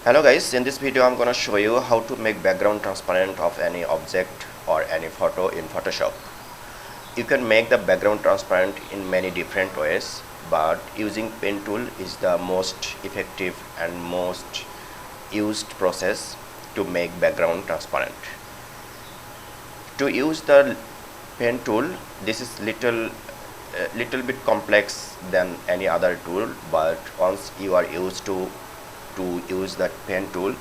Hello guys, in this video I'm gonna show you how to make background transparent of any object or any photo in Photoshop. You can make the background transparent in many different ways, but using pen tool is the most effective and most used process to make background transparent. To use the pen tool, this is little bit complex than any other tool, but once you are used to use that pen tool,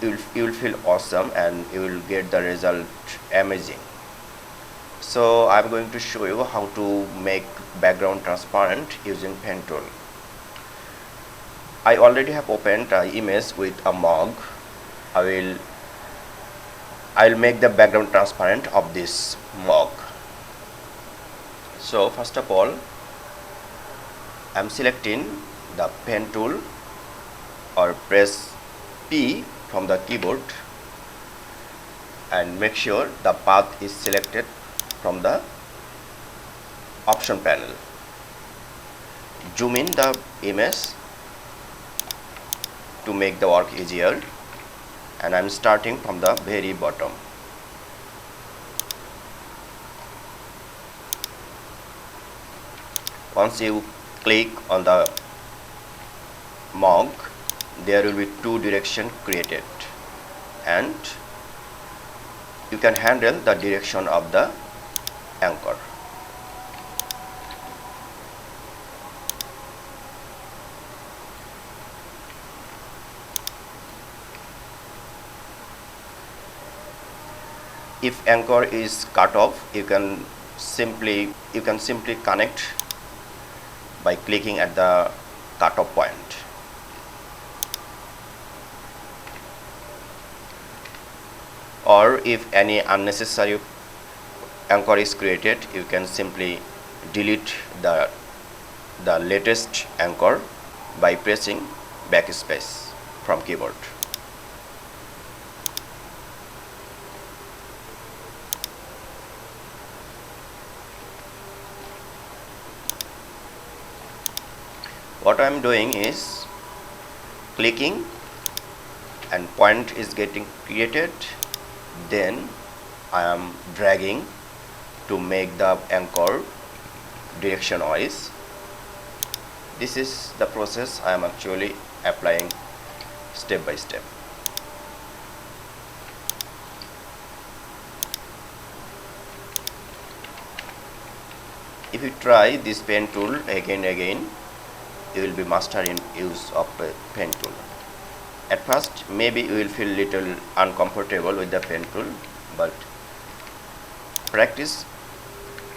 you will feel awesome and you will get the result amazing. So I'm going to show you how to make background transparent using pen tool. I already have opened an image with a mug. I'll make the background transparent of this mug. So first of all, I'm selecting the pen tool or press P from the keyboard and make sure the path is selected from the option panel. Zoom in the image to make the work easier, and I'm starting from the very bottom. Once you click on the mug, there will be two directions created, and you can handle the direction of the anchor. If anchor is cut off, you can simply connect by clicking at the cutoff point. Or if any unnecessary anchor is created, you can simply delete the latest anchor by pressing backspace from keyboard. What I am doing is clicking and point is getting created, then I am dragging to make the anchor direction wise. This is the process I am actually applying step by step. If you try this pen tool again, you will be master in use of a pen tool. At first maybe you will feel little uncomfortable with the pen tool, but practice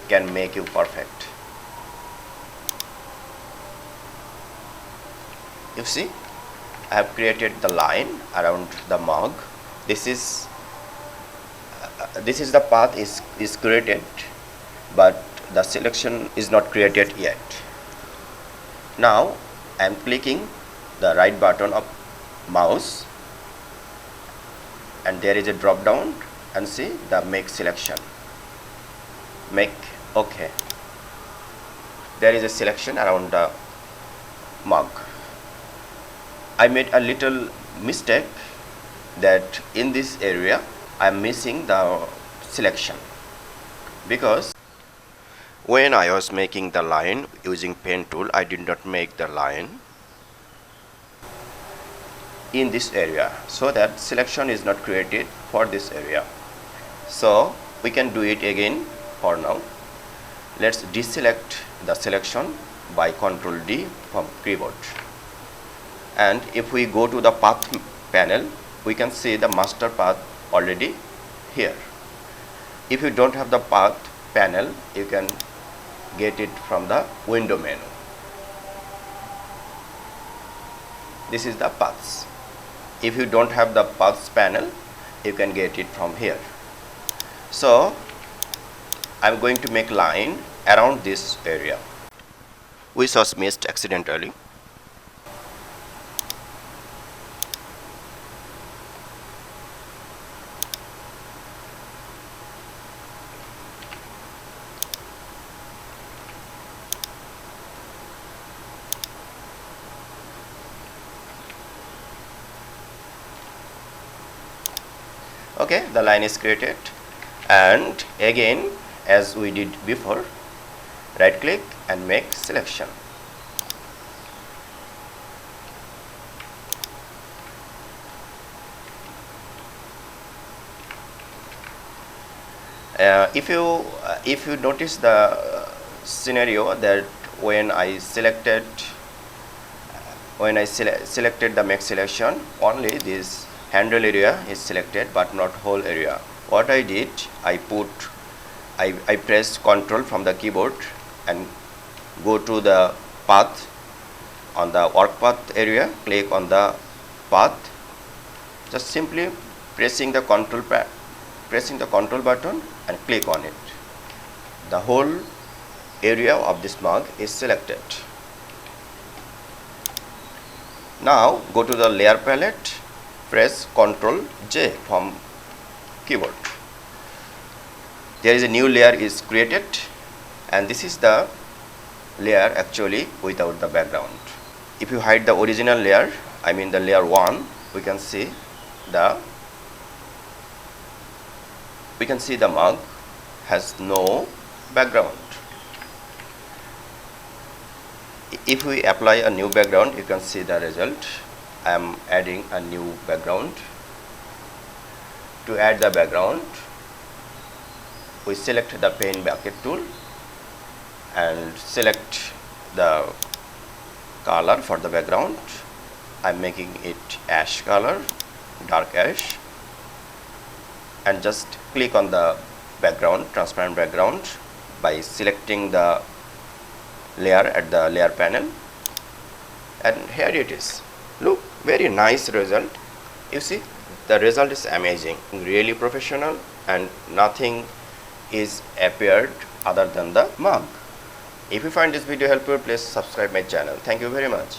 can make you perfect. You see, I have created the line around the mug. This is the path is created, but the selection is not created yet. Now I am clicking the right button of mouse, and there is a drop down, and see the make selection. Make OK. There is a selection around the mug. I made a little mistake that in this area I am missing the selection, because when I was making the line using pen tool, I did not make the line in this area, so that selection is not created for this area. So we can do it again. For now, let's deselect the selection by Ctrl D from keyboard, and if we go to the path panel, we can see the master path already here. If you don't have the path panel, you can get it from the window menu. This is the paths. If you don't have the paths panel, you can get it from here. So I'm going to make line around this area, which was missed accidentally. Okay, the line is created, and again as we did before, right click and make selection. If you notice the scenario that when I selected the make selection, only this handle area is selected but not whole area. What I did, I pressed Ctrl from the keyboard and go to the path. On the work path area, click on the path, just simply pressing the control button and click on it. The whole area of this mug is selected. Now go to the layer palette, press Ctrl J from keyboard. There is a new layer is created, and this is the layer actually without the background. If you hide the original layer, I mean the layer 1, we can see the mug has no background. If we apply a new background, you can see the result. I am adding a new background. To add the background, we select the pen bucket tool and select the color for the background. I am making it ash color, dark ash, and just click on the background, transparent background, by selecting the layer at the layer panel, and here it is. Look, very nice result. You see, the result is amazing, really professional, and nothing is appeared other than the mug. If you find this video helpful, please subscribe my channel. Thank you very much.